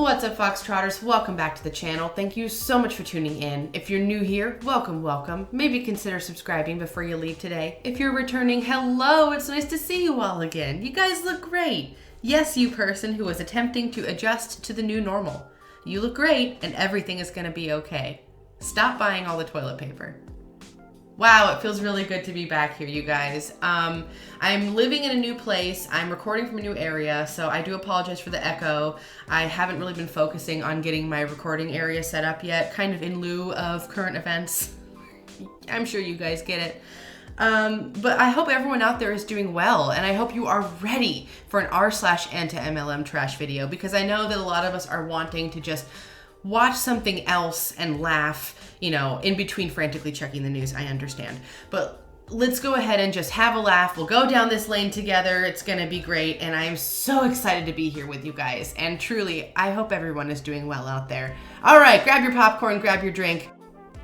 What's up, Foxtrotters? Welcome back to the channel. Thank you so much for tuning in. If you're new here, welcome. Maybe consider subscribing before you leave today. If you're returning, hello, it's nice to see you all again. You guys look great. Yes, you person who is attempting to adjust to the new normal. You look great and everything is gonna be okay. Stop buying all the toilet paper. Wow, it feels really good to be back here, you guys. I'm living in a new place. I'm recording from a new area, so I do apologize for the echo. I haven't really been focusing on getting my recording area set up yet, kind of in lieu of current events. I'm sure you guys get it. But I hope everyone out there is doing well, and I hope you are ready for an r/antiMLM trash video, because I know that a lot of us are wanting to just watch something else and laugh, you know, in between frantically checking the news. I understand. But let's go ahead and just have a laugh. We'll go down this lane together. It's going to be great. And I am so excited to be here with you guys. And truly, I hope everyone is doing well out there. All right, grab your popcorn, grab your drink,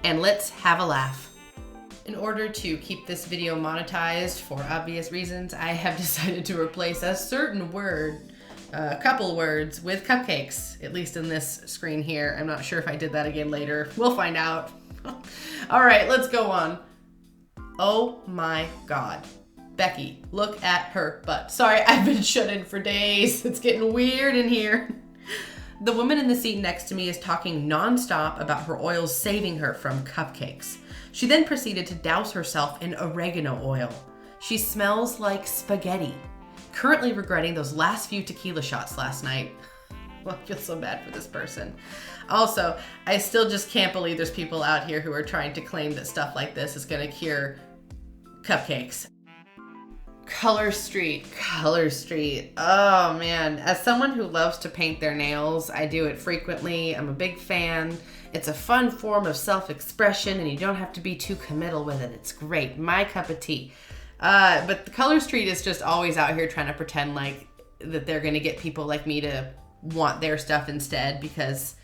and let's have a laugh. In order to keep this video monetized for obvious reasons, I have decided to replace a certain word, a couple words, with cupcakes, at least in this screen here. I'm not sure if I did that again later. We'll find out. All right, let's go on. Oh my God. Becky, look at her butt. Sorry, I've been shut in for days. It's getting weird in here. The woman in the seat next to me is talking nonstop about her oils saving her from cupcakes. She then proceeded to douse herself in oregano oil. She smells like spaghetti. Currently regretting those last few tequila shots last night. Well, I feel so bad for this person. Also, I still just can't believe there's people out here who are trying to claim that stuff like this is gonna cure cupcakes. Color Street. Oh man, as someone who loves to paint their nails, I do it frequently. I'm a big fan. It's a fun form of self-expression and you don't have to be too committal with it. It's great, my cup of tea. But the Color Street is just always out here trying to pretend like that they're gonna get people like me to want their stuff instead because,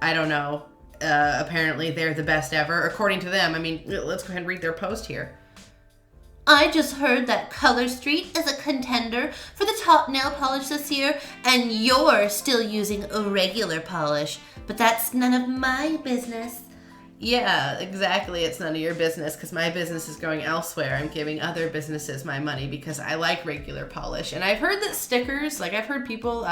I don't know, apparently they're the best ever, according to them. I mean, let's go ahead and read their post here. I just heard that Color Street is a contender for the top nail polish this year, and you're still using a regular polish, but that's none of my business. Yeah, exactly. It's none of your business because my business is going elsewhere. I'm giving other businesses my money because I like regular polish. And I've heard that stickers, like I've heard people,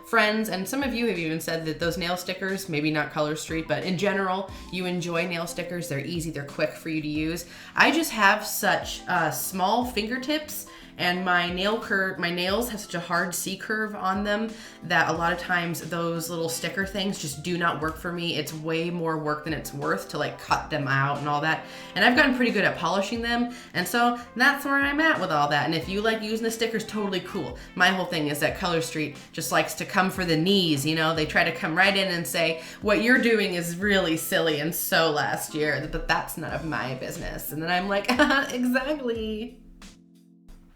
friends, and some of you have even said that those nail stickers, maybe not Color Street, but in general, you enjoy nail stickers. They're easy, they're quick for you to use. I just have such small fingertips, and my nails have such a hard C curve on them that a lot of times those little sticker things just do not work for me. It's way more work than it's worth to like cut them out and all that. And I've gotten pretty good at polishing them. And so that's where I'm at with all that. And if you like using the stickers, totally cool. My whole thing is that Color Street just likes to come for the knees. You know, they try to come right in and say, what you're doing is really silly and so last year, but that's none of my business. And then I'm like, exactly.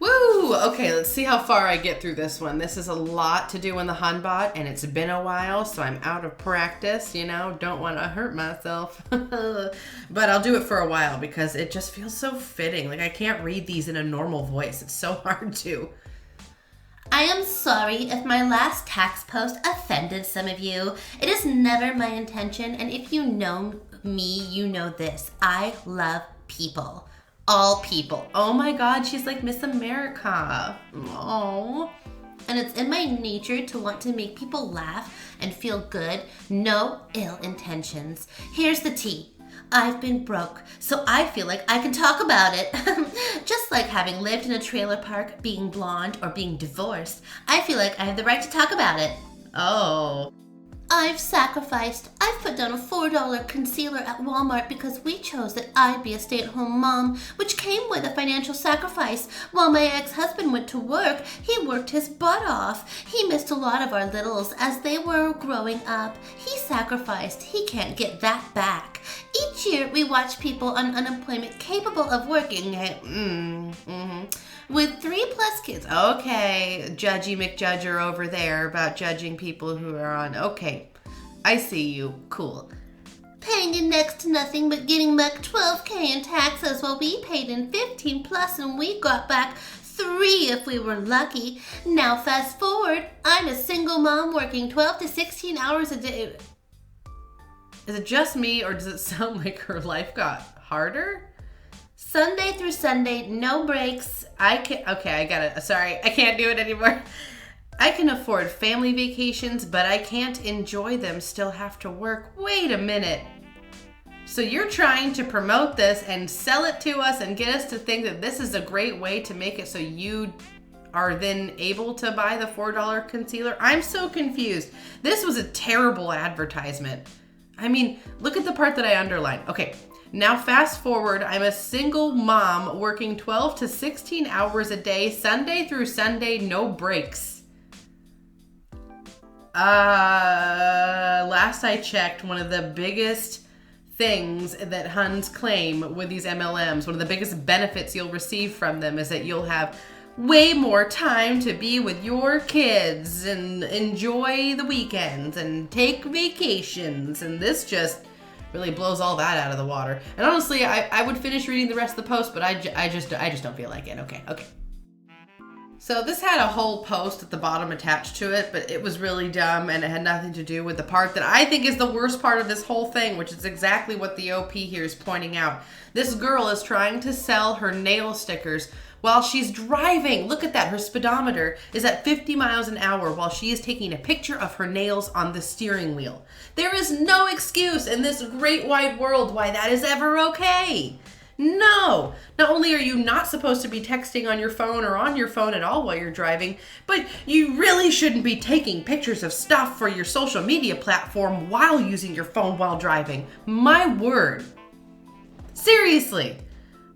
Woo! Okay, let's see how far I get through this one. This is a lot to do in the Hanbot, and it's been a while, so I'm out of practice, you know, don't want to hurt myself. But I'll do it for a while because it just feels so fitting. Like I can't read these in a normal voice. It's so hard to. I am sorry if my last tax post offended some of you. It is never my intention, and if you know me, you know this. I love people. All people. Oh my God, she's like Miss America. Oh. And it's in my nature to want to make people laugh and feel good. No ill intentions. Here's the tea. I've been broke, so I feel like I can talk about it. Just like having lived in a trailer park, being blonde, or being divorced, I feel like I have the right to talk about it. Oh. I've sacrificed. I've put down a $4 concealer at Walmart because we chose that I'd be a stay-at-home mom, which came with a financial sacrifice. While my ex-husband went to work, he worked his butt off. He missed a lot of our littles as they were growing up. He sacrificed. He can't get that back. Each year, we watch people on unemployment capable of working with 3+ kids. Okay, Judgy McJudger over there about judging people who are on. Okay, I see you. Cool. Paying in next to nothing but getting back $12,000 in taxes while we paid in 15+ and we got back 3 if we were lucky. Now fast forward, I'm a single mom working 12 to 16 hours a day. Is it just me, or does it sound like her life got harder? Sunday through Sunday, no breaks. I got it. Sorry, I can't do it anymore. I can afford family vacations, but I can't enjoy them, still have to work. Wait a minute. So you're trying to promote this and sell it to us and get us to think that this is a great way to make it so you are then able to buy the $4 concealer? I'm so confused. This was a terrible advertisement. I mean, look at the part that I underlined. Okay, now fast forward, I'm a single mom working 12 to 16 hours a day, Sunday through Sunday, no breaks. Last I checked, one of the biggest things that Huns claim with these MLMs, one of the biggest benefits you'll receive from them is that you'll have way more time to be with your kids and enjoy the weekends and take vacations. And this just really blows all that out of the water. And honestly, I would finish reading the rest of the post, but I just don't feel like it. Okay. So this had a whole post at the bottom attached to it, but it was really dumb and it had nothing to do with the part that I think is the worst part of this whole thing, which is exactly what the OP here is pointing out. This girl is trying to sell her nail stickers while she's driving. Look at that. Her speedometer is at 50 miles an hour while she is taking a picture of her nails on the steering wheel. There is no excuse in this great wide world why that is ever okay. No, not only are you not supposed to be texting on your phone or on your phone at all while you're driving, but you really shouldn't be taking pictures of stuff for your social media platform while using your phone while driving. My word. Seriously.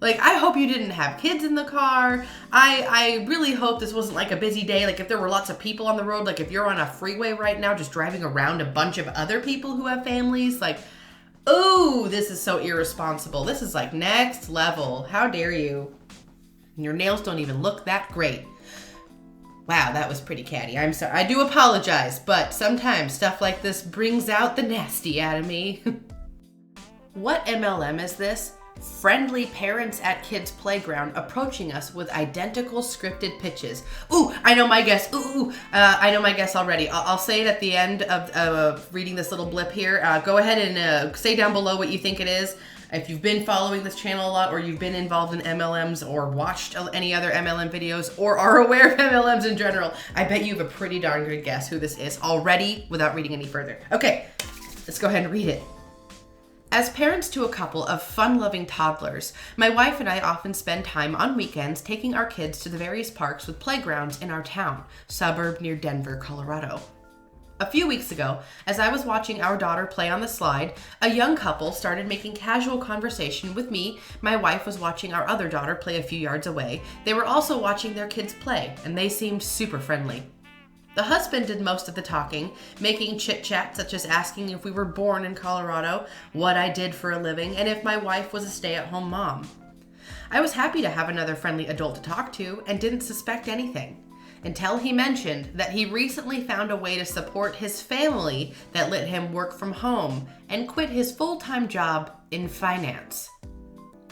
Like, I hope you didn't have kids in the car. I really hope this wasn't like a busy day. Like if there were lots of people on the road, like if you're on a freeway right now, just driving around a bunch of other people who have families, like, oh, this is so irresponsible. This is like next level. How dare you? And your nails don't even look that great. Wow, that was pretty catty. I'm sorry. I do apologize, but sometimes stuff like this brings out the nasty out of me. What MLM is this? Friendly parents at kids' playground approaching us with identical scripted pitches. Ooh, I know my guess. I know my guess already. I'll say it at the end of reading this little blip here. Go ahead and say down below what you think it is. If you've been following this channel a lot, or you've been involved in MLMs, or watched any other MLM videos, or are aware of MLMs in general, I bet you have a pretty darn good guess who this is already without reading any further. Okay, let's go ahead and read it. As parents to a couple of fun-loving toddlers, my wife and I often spend time on weekends taking our kids to the various parks with playgrounds in our town, suburb near Denver, Colorado. A few weeks ago, as I was watching our daughter play on the slide, a young couple started making casual conversation with me. My wife was watching our other daughter play a few yards away. They were also watching their kids play, and they seemed super friendly. The husband did most of the talking, making chit-chat such as asking if we were born in Colorado, what I did for a living, and if my wife was a stay-at-home mom. I was happy to have another friendly adult to talk to and didn't suspect anything, until he mentioned that he recently found a way to support his family that let him work from home and quit his full-time job in finance.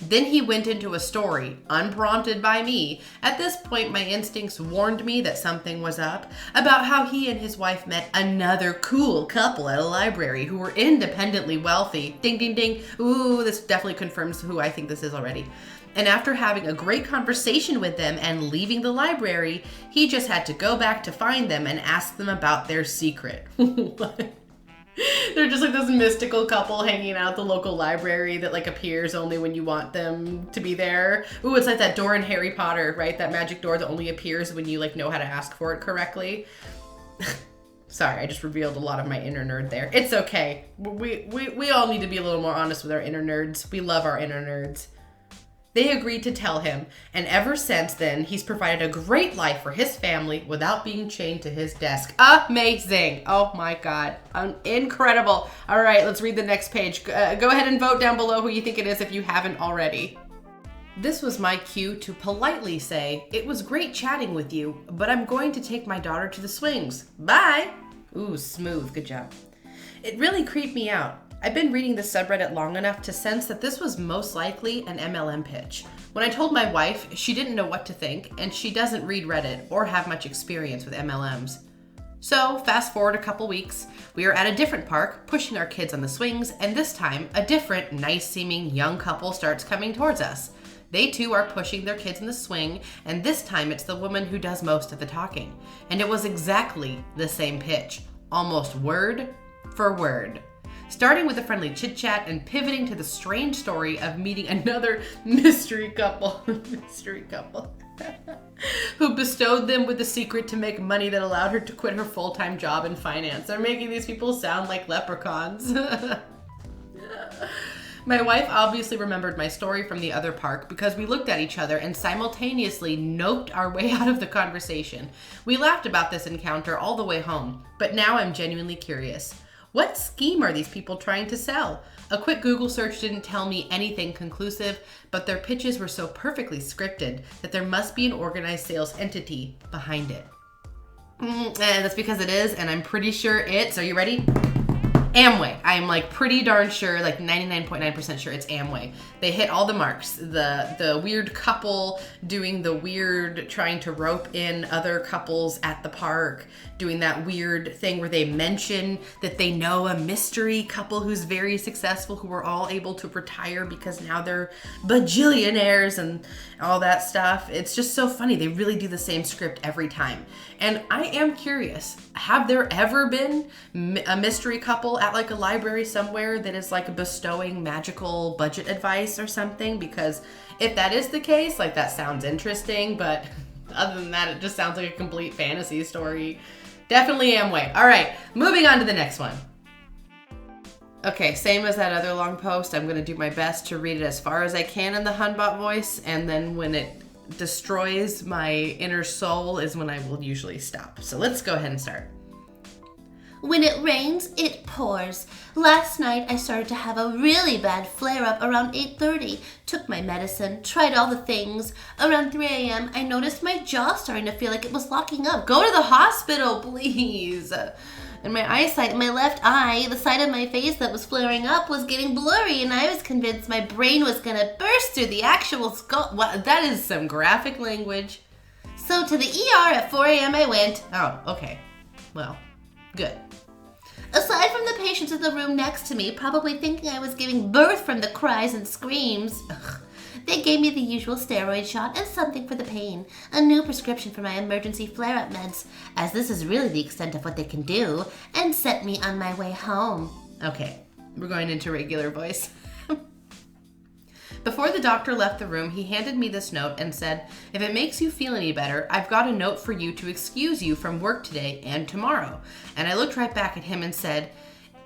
Then he went into a story, unprompted by me. At this point, my instincts warned me that something was up, about how he and his wife met another cool couple at a library who were independently wealthy. Ding, ding, ding. Ooh, this definitely confirms who I think this is already. And after having a great conversation with them and leaving the library, he just had to go back to find them and ask them about their secret. What? They're just like this mystical couple hanging out at the local library that like appears only when you want them to be there. Ooh, it's like that door in Harry Potter, right? That magic door that only appears when you like know how to ask for it correctly. Sorry, I just revealed a lot of my inner nerd there. It's okay. We all need to be a little more honest with our inner nerds. We love our inner nerds. They agreed to tell him, and ever since then, he's provided a great life for his family without being chained to his desk. Amazing. Oh my God. Incredible. All right, let's read the next page. Go ahead and vote down below who you think it is if you haven't already. This was my cue to politely say, "It was great chatting with you, but I'm going to take my daughter to the swings. Bye." Ooh, smooth. Good job. It really creeped me out. I've been reading the subreddit long enough to sense that this was most likely an MLM pitch. When I told my wife, she didn't know what to think, and she doesn't read Reddit or have much experience with MLMs. So, fast forward a couple weeks, we are at a different park, pushing our kids on the swings, and this time, a different, nice-seeming young couple starts coming towards us. They too are pushing their kids in the swing, and this time it's the woman who does most of the talking. And it was exactly the same pitch, almost word for word. Starting with a friendly chit-chat and pivoting to the strange story of meeting another mystery couple, who bestowed them with the secret to make money that allowed her to quit her full-time job in finance. They're making these people sound like leprechauns. My wife obviously remembered my story from the other park because we looked at each other and simultaneously noped our way out of the conversation. We laughed about this encounter all the way home, but now I'm genuinely curious. What scheme are these people trying to sell? A quick Google search didn't tell me anything conclusive, but their pitches were so perfectly scripted that there must be an organized sales entity behind it. And that's because it is, and I'm pretty sure it's, are you ready? Amway. I'm like pretty darn sure, like 99.9% sure it's Amway. They hit all the marks. The weird couple doing the weird, trying to rope in other couples at the park, doing that weird thing where they mention that they know a mystery couple who's very successful, who were all able to retire because now they're bajillionaires and all that stuff. It's just so funny. They really do the same script every time. And I am curious, have there ever been a mystery couple at like a library somewhere that is like bestowing magical budget advice or something? Because if that is the case, like that sounds interesting, but other than that, it just sounds like a complete fantasy story. Definitely Amway. All right, moving on to the next one. Okay, same as that other long post, I'm gonna do my best to read it as far as I can in the Hunbot voice, and then when it destroys my inner soul is when I will usually stop. So let's go ahead and start. When it rains, it pours. Last night, I started to have a really bad flare-up around 8:30. Took my medicine, tried all the things. Around 3 a.m., I noticed my jaw starting to feel like it was locking up. Go to the hospital, please. And my eyesight in my left eye, the side of my face that was flaring up, was getting blurry, and I was convinced my brain was gonna burst through the actual skull. Wow, that is some graphic language. So to the ER at 4 a.m. I went. Oh, okay. Well, good. Aside from the patients in the room next to me, probably thinking I was giving birth from the cries and screams, they gave me the usual steroid shot and something for the pain. A new prescription for my emergency flare-up meds, as this is really the extent of what they can do, and sent me on my way home. Okay, we're going into regular voice. Before the doctor left the room, he handed me this note and said, "If it makes you feel any better, I've got a note for you to excuse you from work today and tomorrow." And I looked right back at him and said,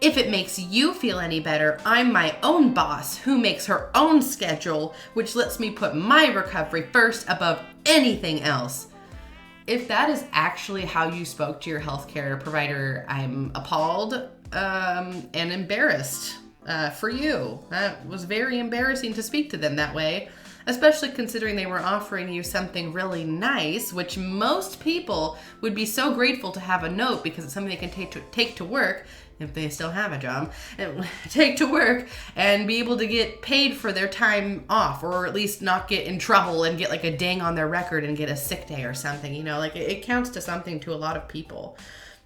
"If it makes you feel any better, I'm my own boss who makes her own schedule, which lets me put my recovery first above anything else." If that is actually how you spoke to your healthcare provider, I'm appalled and embarrassed. For you. That was very embarrassing to speak to them that way, especially considering they were offering you something really nice, which most people would be so grateful to have a note because it's something they can take to work, if they still have a job, and take to work and be able to get paid for their time off, or at least not get in trouble and get like a ding on their record and get a sick day or something, you know, like it counts to something to a lot of people.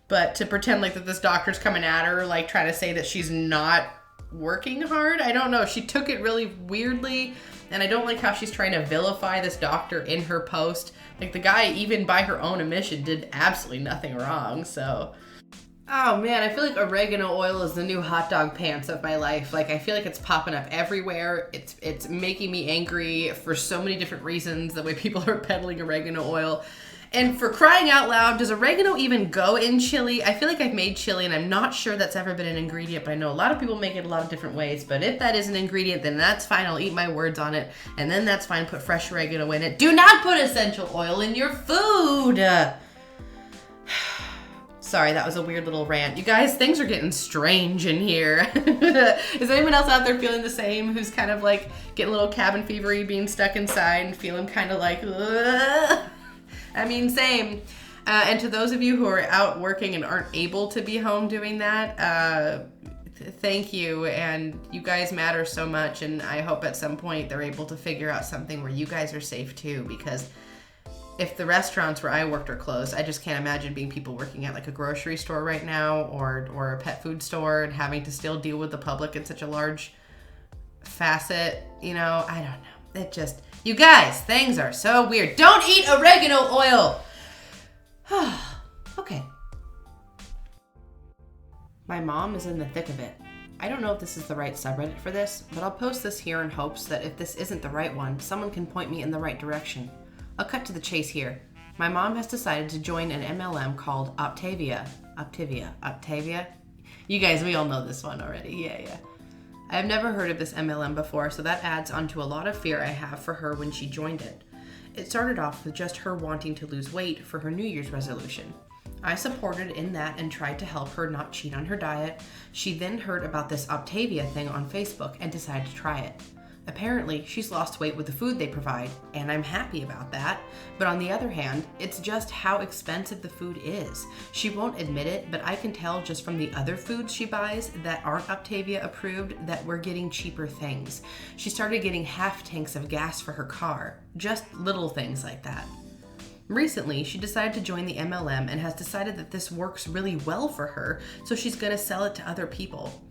But to pretend like that this doctor's coming at her, like trying to say that she's not working hard, I don't know. She took it really weirdly, and I don't like how she's trying to vilify this doctor in her post. Like the guy, even by her own admission, did absolutely nothing wrong. So, oh man, I feel like oregano oil is the new hot dog pants of my life. Like I feel like it's popping up everywhere. It's making me angry for so many different reasons, the way people are peddling oregano oil. And for crying out loud, does oregano even go in chili? I feel like I've made chili and I'm not sure that's ever been an ingredient, but I know a lot of people make it a lot of different ways. But if that is an ingredient, then that's fine. I'll eat my words on it. And then that's fine. Put fresh oregano in it. Do not put essential oil in your food. Sorry, that was a weird little rant. You guys, things are getting strange in here. Is anyone else out there feeling the same? Who's kind of like getting a little cabin fevery, being stuck inside and feeling kind of like, ugh? I mean, same. And to those of you who are out working and aren't able to be home doing that, Thank you, and you guys matter so much, and I hope at some point they're able to figure out something where you guys are safe too, because if the restaurants where I worked are closed, I just can't imagine being people working at like a grocery store right now or a pet food store and having to still deal with the public in such a large facet. You know, I don't know. It just, you guys, things are so weird. Don't eat oregano oil. Okay. My mom is in the thick of it. I don't know if this is the right subreddit for this, but I'll post this here in hopes that if this isn't the right one, someone can point me in the right direction. I'll cut to the chase here. My mom has decided to join an MLM called Optavia. You guys, we all know this one already. Yeah. I have never heard of this MLM before, so that adds onto a lot of fear I have for her when she joined it. It started off with just her wanting to lose weight for her New Year's resolution. I supported in that and tried to help her not cheat on her diet. She then heard about this Optavia thing on Facebook and decided to try it. Apparently, she's lost weight with the food they provide, and I'm happy about that. But on the other hand, it's just how expensive the food is. She won't admit it, but I can tell just from the other foods she buys that aren't Optavia approved that we're getting cheaper things. She started getting half tanks of gas for her car. Just little things like that. Recently, she decided to join the MLM and has decided that this works really well for her, so she's going to sell it to other people.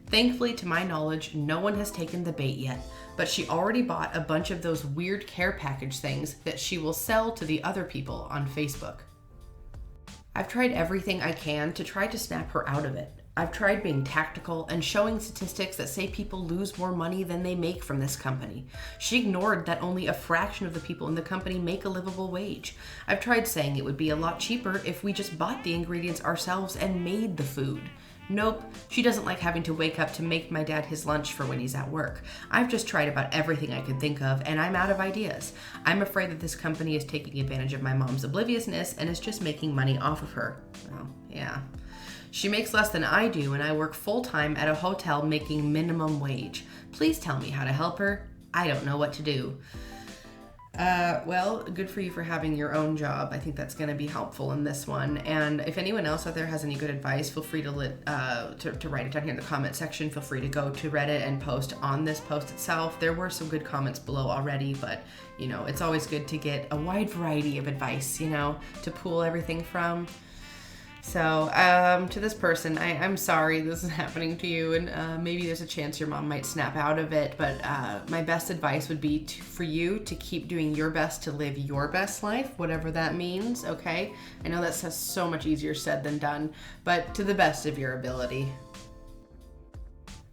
Thankfully, to my knowledge, no one has taken the bait yet, but she already bought a bunch of those weird care package things that she will sell to the other people on Facebook. I've tried everything I can to try to snap her out of it. I've tried being tactical and showing statistics that say people lose more money than they make from this company. She ignored that only a fraction of the people in the company make a livable wage. I've tried saying it would be a lot cheaper if we just bought the ingredients ourselves and made the food. Nope, she doesn't like having to wake up to make my dad his lunch for when he's at work. I've just tried about everything I could think of, and I'm out of ideas. I'm afraid that this company is taking advantage of my mom's obliviousness and is just making money off of her. Well, yeah. She makes less than I do, and I work full-time at a hotel making minimum wage. Please tell me how to help her. I don't know what to do. Well, good for you for having your own job. I think that's going to be helpful in this one. And if anyone else out there has any good advice, feel free to write it down here in the comment section. Feel free to go to Reddit and post on this post itself. There were some good comments below already, but you know, it's always good to get a wide variety of advice, you know, to pull everything from. So, to this person, I'm sorry this is happening to you, and maybe there's a chance your mom might snap out of it, but my best advice would be for you to keep doing your best to live your best life, whatever that means, okay? I know that's so much easier said than done, but to the best of your ability.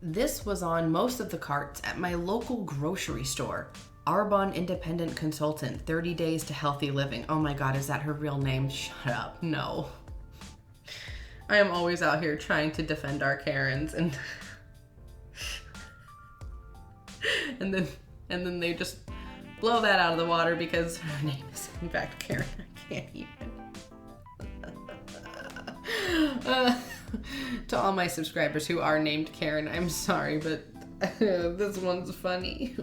This was on most of the carts at my local grocery store. Arbonne Independent Consultant, 30 Days to Healthy Living. Oh my God, is that her real name? Shut up, no. I am always out here trying to defend our Karens, and and then they just blow that out of the water because her name is in fact Karen. I can't even. To all my subscribers who are named Karen, I'm sorry, but this one's funny.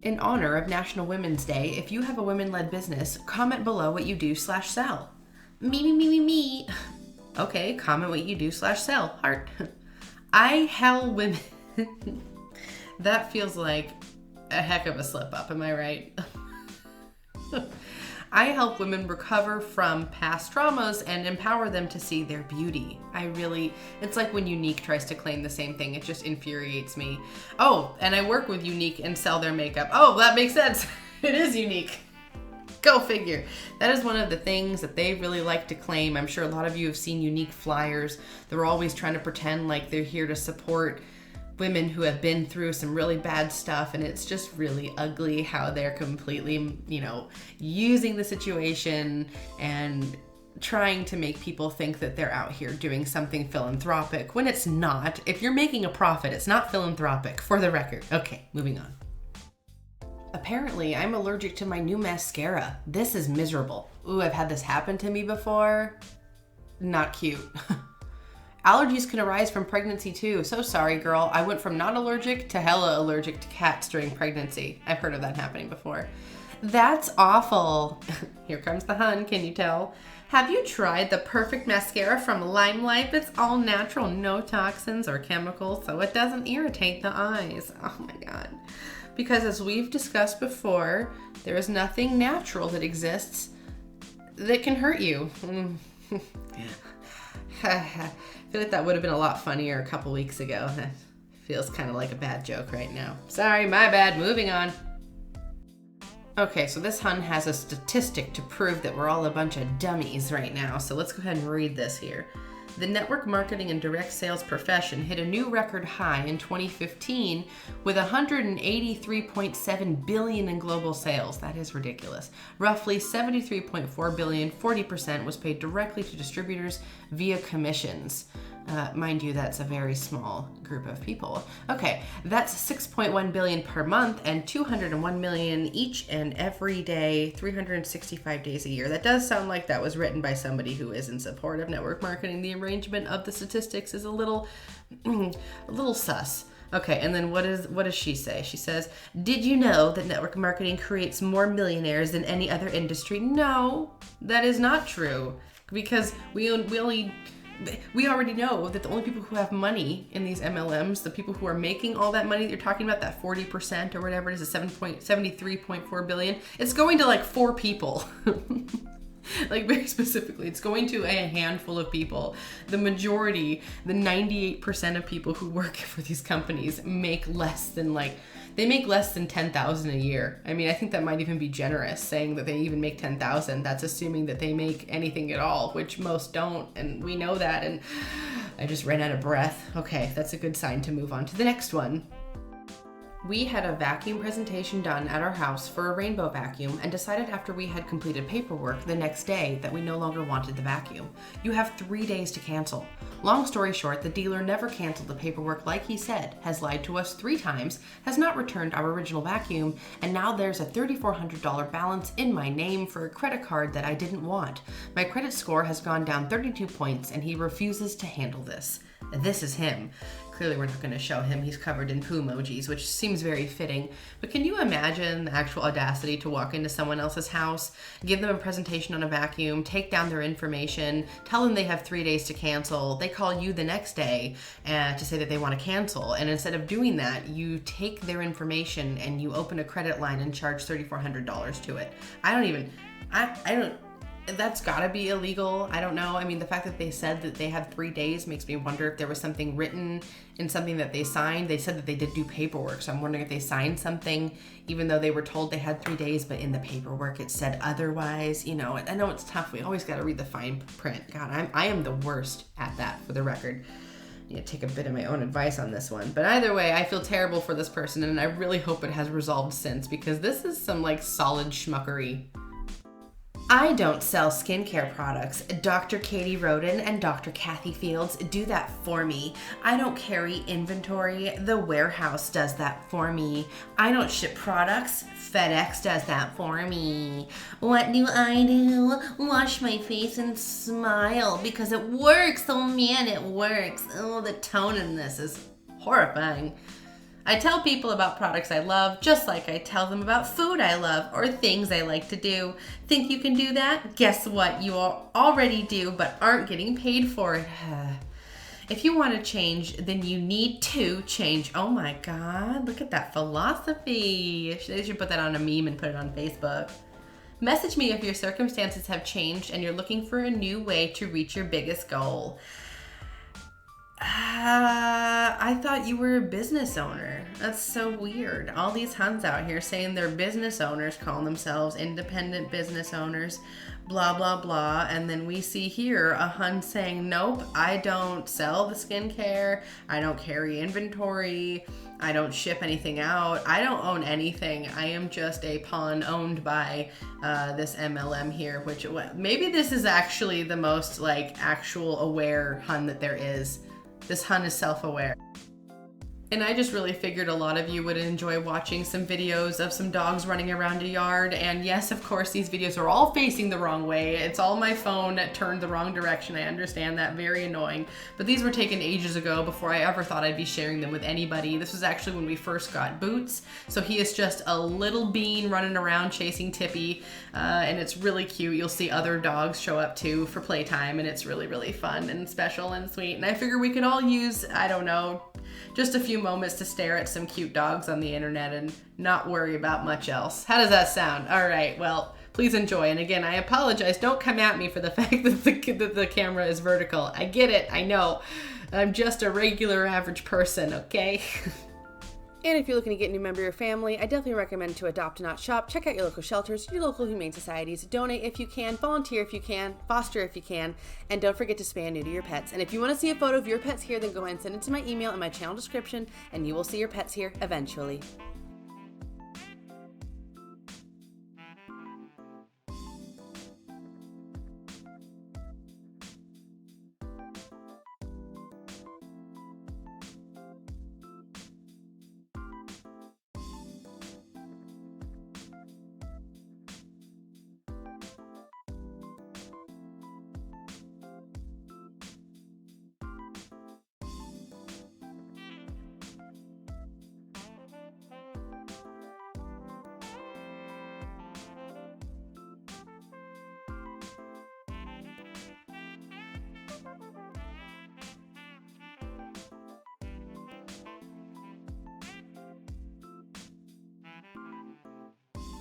In honor of National Women's Day, if you have a women-led business, comment below what you do/sell. Me. Okay, comment what you do/sell. Heart. I hell women. That feels like a heck of a slip up, am I right? I help women recover from past traumas and empower them to see their beauty. It's like when Unique tries to claim the same thing. It just infuriates me. Oh, and I work with Unique and sell their makeup. Oh, that makes sense. It is Unique. Go figure. That is one of the things that they really like to claim. I'm sure a lot of you have seen Unique flyers. They're always trying to pretend like they're here to support women who have been through some really bad stuff, and it's just really ugly how they're completely, using the situation and trying to make people think that they're out here doing something philanthropic when it's not. If you're making a profit, it's not philanthropic, for the record. Okay, moving on. Apparently, I'm allergic to my new mascara. This is miserable. Ooh, I've had this happen to me before. Not cute. Allergies can arise from pregnancy too. So sorry, girl. I went from not allergic to hella allergic to cats during pregnancy. I've heard of that happening before. That's awful. Here comes the Hun, can you tell? Have you tried the perfect mascara from Limelight? It's all natural, no toxins or chemicals, so it doesn't irritate the eyes. Oh my God. Because as we've discussed before, there is nothing natural that exists that can hurt you. I feel like that would have been a lot funnier a couple weeks ago. That feels kind of like a bad joke right now. Sorry, my bad. Moving on. Okay, so this Hun has a statistic to prove that we're all a bunch of dummies right now. So let's go ahead and read this here. The network marketing and direct sales profession hit a new record high in 2015 with 183.7 billion in global sales. That is ridiculous. Roughly 73.4 billion, 40% was paid directly to distributors via commissions. Mind you, that's a very small group of people. Okay, that's 6.1 billion per month and 201 million each and every day, 365 days a year. That does sound like that was written by somebody who is in support of network marketing. The arrangement of the statistics is a little sus. Okay, and then what does she say? She says, did you know that network marketing creates more millionaires than any other industry? No, that is not true, because we already know that the only people who have money in these MLMs, the people who are making all that money that you're talking about, that 40% or whatever it is, the 73.4 billion, it's going to like 4 people. Like very specifically, it's going to a handful of people. The majority, the 98% of people who work for these companies make less than $10,000 a year. I mean, I think that might even be generous, saying that they even make 10,000. That's assuming that they make anything at all, which most don't, and we know that, and I just ran out of breath. Okay, that's a good sign to move on to the next one. We had a vacuum presentation done at our house for a rainbow vacuum and decided after we had completed paperwork the next day that we no longer wanted the vacuum. You have 3 days to cancel. Long story short, the dealer never canceled the paperwork like he said, has lied to us 3 times, has not returned our original vacuum, and now there's a $3,400 balance in my name for a credit card that I didn't want. My credit score has gone down 32 points and he refuses to handle this. This is him. Clearly we're not going to show him. He's covered in poo emojis, which seems very fitting. But can you imagine the actual audacity to walk into someone else's house, give them a presentation on a vacuum, take down their information, tell them they have 3 days to cancel. They call you the next day to say that they want to cancel. And instead of doing that, you take their information and you open a credit line and charge $3,400 to it. I don't, that's gotta be illegal. I don't know. I mean, the fact that they said that they had 3 days makes me wonder if there was something written in something that they signed. They said that they did do paperwork, so I'm wondering if they signed something even though they were told they had 3 days, but in the paperwork it said otherwise. You know, I know it's tough. We always gotta read the fine print. God, I am the worst at that, for the record. I need to take a bit of my own advice on this one. But either way, I feel terrible for this person, and I really hope it has resolved since, because this is some like solid schmuckery. I don't sell skincare products. Dr. Katie Rodan and Dr. Kathy Fields do that for me. I don't carry inventory. The warehouse does that for me. I don't ship products. FedEx does that for me. What do? Wash my face and smile because it works. Oh man, it works. Oh, the tone in this is horrifying. I tell people about products I love, just like I tell them about food I love or things I like to do. Think you can do that? Guess what? You already do, but aren't getting paid for it. If you want to change, then you need to change. Oh my God, look at that philosophy. They should put that on a meme and put it on Facebook. Message me if your circumstances have changed and you're looking for a new way to reach your biggest goal. I thought you were a business owner. That's so weird. All these Huns out here saying they're business owners, calling themselves independent business owners, blah, blah, blah. And then we see here a Hun saying, nope, I don't sell the skincare. I don't carry inventory. I don't ship anything out. I don't own anything. I am just a pawn owned by this MLM here, which maybe this is actually the most like actual aware Hun that there is. This Hun is self-aware. And I just really figured a lot of you would enjoy watching some videos of some dogs running around a yard. And yes, of course, these videos are all facing the wrong way. It's all my phone turned the wrong direction. I understand that, very annoying. But these were taken ages ago before I ever thought I'd be sharing them with anybody. This was actually when we first got Boots. So he is just a little bean running around chasing Tippy. And it's really cute. You'll see other dogs show up too for playtime, and it's really, really fun and special and sweet. And I figure we could all use, I don't know, just a few moments to stare at some cute dogs on the internet and not worry about much else. How does that sound? All right, well, please enjoy. And again, I apologize. Don't come at me for the fact that the camera is vertical. I get it. I know. I'm just a regular average person, okay? And if you're looking to get a new member of your family, I definitely recommend to adopt and not shop. Check out your local shelters, your local humane societies. Donate if you can, volunteer if you can, foster if you can, and don't forget to spay and neuter your pets. And if you want to see a photo of your pets here, then go ahead and send it to my email in my channel description, and you will see your pets here eventually.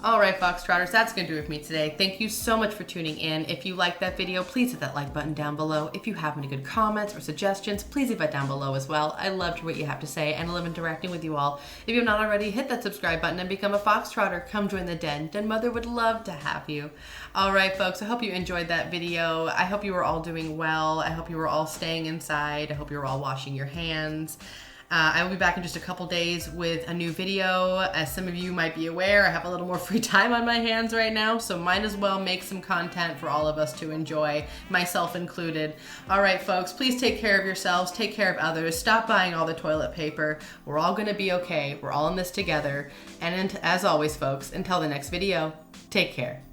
All right, Foxtrotters, that's going to do it for me today. Thank you so much for tuning in. If you liked that video, please hit that like button down below. If you have any good comments or suggestions, please leave that down below as well. I loved what you have to say, and I love interacting with you all. If you have not already, hit that subscribe button and become a Foxtrotter. Come join the den. Den Mother would love to have you. All right, folks, I hope you enjoyed that video. I hope you were all doing well. I hope you were all staying inside. I hope you were all washing your hands. I will be back in just a couple days with a new video. As some of you might be aware, I have a little more free time on my hands right now, so might as well make some content for all of us to enjoy, myself included. All right, folks, please take care of yourselves, take care of others, stop buying all the toilet paper. We're all gonna be okay. We're all in this together. And as always, folks, until the next video, take care.